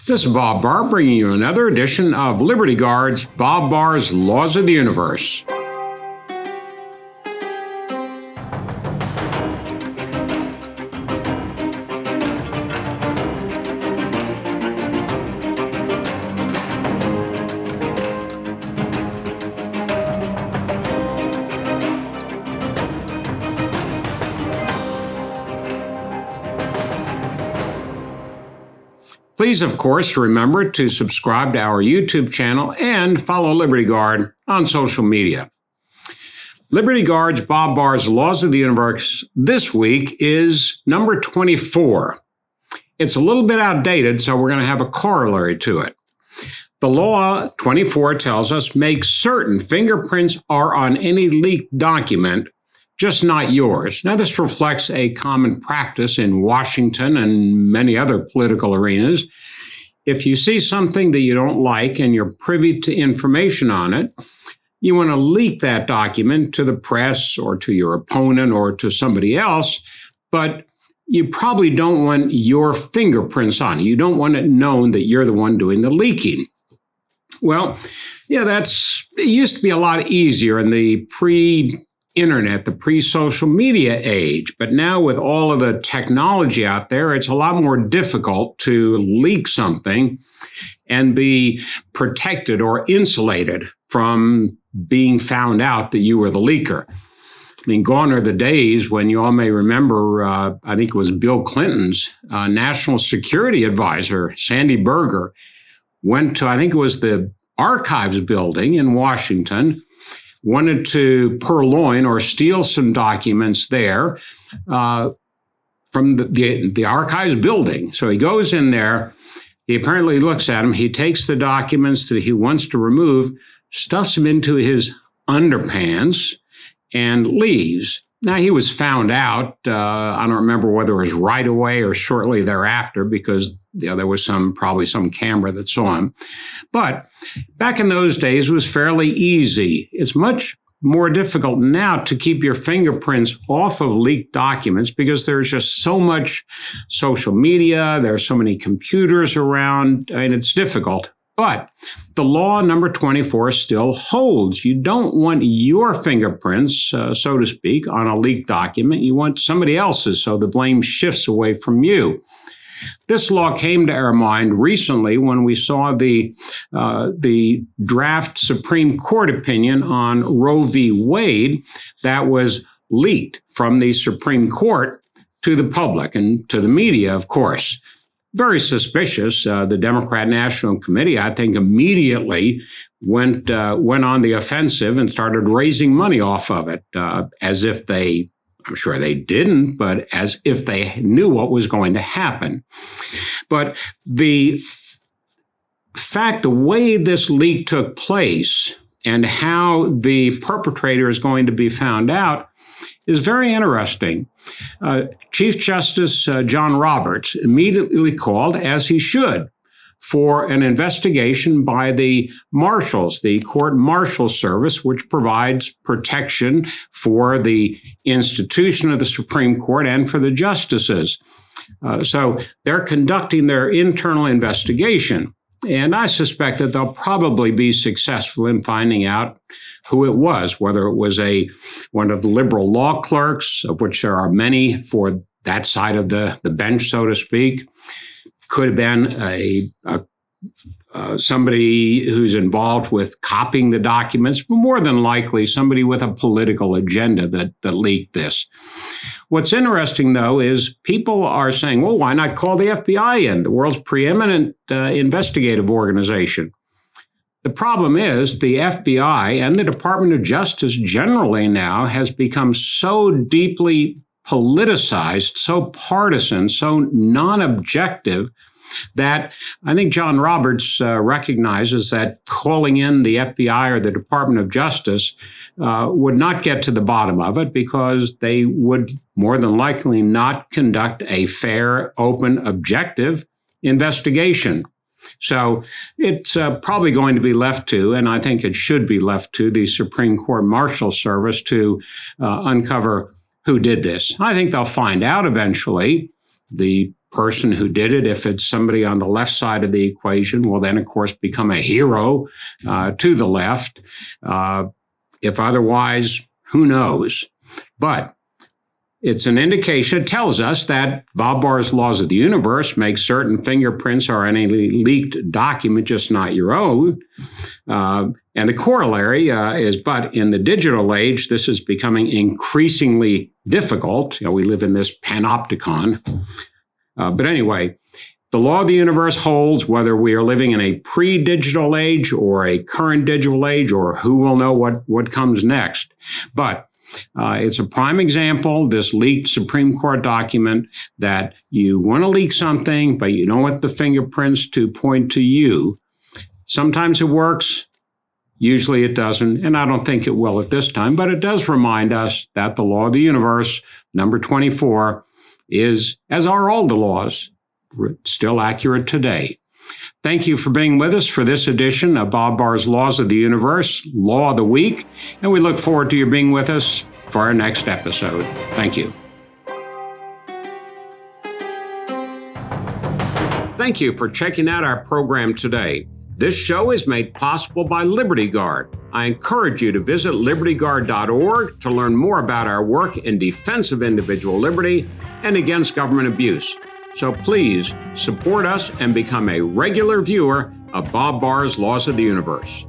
This is Bob Barr bringing you another edition of Liberty Guard's Bob Barr's Laws of the Universe. Please, of course, remember to subscribe to our YouTube channel and follow Liberty Guard on social media. Liberty Guard's Bob Barr's Laws of the Universe this week is number 24. It's a little bit outdated, so we're going to have a corollary to it. The law 24 tells us make certain fingerprints are on any leaked document, just not yours. Now, this reflects a common practice in Washington and many other political arenas. If you see something that you don't like and you're privy to information on it, you want to leak that document to the press or to your opponent or to somebody else, but you probably don't want your fingerprints on it. You don't want it known that you're the one doing the leaking. Well, yeah, it used to be a lot easier in the pre-internet, the pre-social media age. But now with all of the technology out there, it's a lot more difficult to leak something and be protected or insulated from being found out that you were the leaker. I mean, gone are the days when you all may remember, I think it was Bill Clinton's national security advisor, Sandy Berger, went to, I think it was the Archives building in Washington, wanted to purloin or steal some documents there from the Archives building. So he goes in there, he apparently looks at them, he takes the documents that he wants to remove, stuffs them into his underpants, and leaves. Now, he was found out, I don't remember whether it was right away or shortly thereafter, because there was probably some camera that saw him. But back in those days, it was fairly easy. It's much more difficult now to keep your fingerprints off of leaked documents because there's just so much social media, there's so many computers around, and it's difficult. But the law number 24 still holds. You don't want your fingerprints, so to speak, on a leaked document. You want somebody else's, so the blame shifts away from you. This law came to our mind recently when we saw the draft Supreme Court opinion on Roe v. Wade that was leaked from the Supreme Court to the public and to the media, of course. Very suspicious. The Democrat National Committee, I think, immediately went on the offensive and started raising money off of it, as if I'm sure they didn't, but as if they knew what was going to happen. But the way this leak took place and how the perpetrator is going to be found out is very interesting. Chief Justice John Roberts immediately called, as he should, for an investigation by the marshals, the court marshal service, which provides protection for the institution of the Supreme Court and for the justices. So they're conducting their internal investigation. And I suspect that they'll probably be successful in finding out who it was, whether it was one of the liberal law clerks, of which there are many for that side of the bench, so to speak. Could have been somebody who's involved with copying the documents, but more than likely somebody with a political agenda that leaked this. What's interesting, though, is people are saying, well, why not call the FBI in, the world's preeminent investigative organization? The problem is the FBI and the Department of Justice generally now has become so deeply politicized, so partisan, so non-objective, that I think John Roberts recognizes that calling in the FBI or the Department of Justice would not get to the bottom of it because they would more than likely not conduct a fair, open, objective investigation. So it's probably going to be left to, and I think it should be left to, the Supreme Court Marshal Service to uncover who did this. I think they'll find out eventually. The person who did it. If it's somebody on the left side of the equation, will then, of course, become a hero to the left. If otherwise, who knows? But it's an indication. It tells us that Bob Barr's laws of the universe make certain fingerprints are any leaked document just not your own. And the corollary is, but in the digital age, this is becoming increasingly difficult. We live in this panopticon. But anyway, the law of the universe holds whether we are living in a pre-digital age or a current digital age, or who will know what comes next. But it's a prime example, this leaked Supreme Court document, that you want to leak something, but you don't want the fingerprints to point to you. Sometimes it works. Usually it doesn't, and I don't think it will at this time, but it does remind us that the law of the universe, number 24, is, as are all the laws, still accurate today. Thank you for being with us for this edition of Bob Barr's Laws of the Universe, Law of the Week, and we look forward to your being with us for our next episode. Thank you. Thank you for checking out our program today. This show is made possible by Liberty Guard. I encourage you to visit libertyguard.org to learn more about our work in defense of individual liberty and against government abuse. So please support us and become a regular viewer of Bob Barr's Laws of the Universe.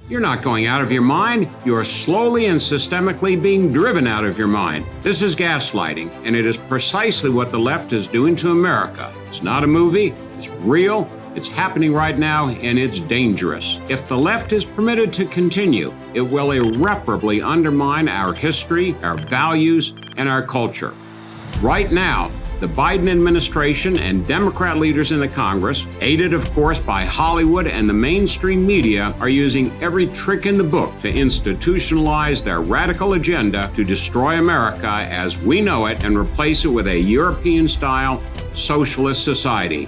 You're not going out of your mind. You are slowly and systemically being driven out of your mind. This is gaslighting, and it is precisely what the left is doing to America. It's not a movie. It's real. It's happening right now, and it's dangerous. If the left is permitted to continue, it will irreparably undermine our history, our values, and our culture. Right now, the Biden administration and Democrat leaders in the Congress, aided, of course, by Hollywood and the mainstream media, are using every trick in the book to institutionalize their radical agenda to destroy America as we know it and replace it with a European-style socialist society.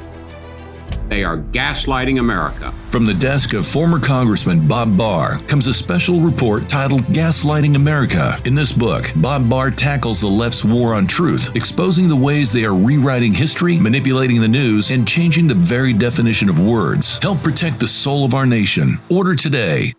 They are gaslighting America. From the desk of former Congressman Bob Barr comes a special report titled Gaslighting America. In this book, Bob Barr tackles the left's war on truth, exposing the ways they are rewriting history, manipulating the news, and changing the very definition of words. Help protect the soul of our nation. Order today.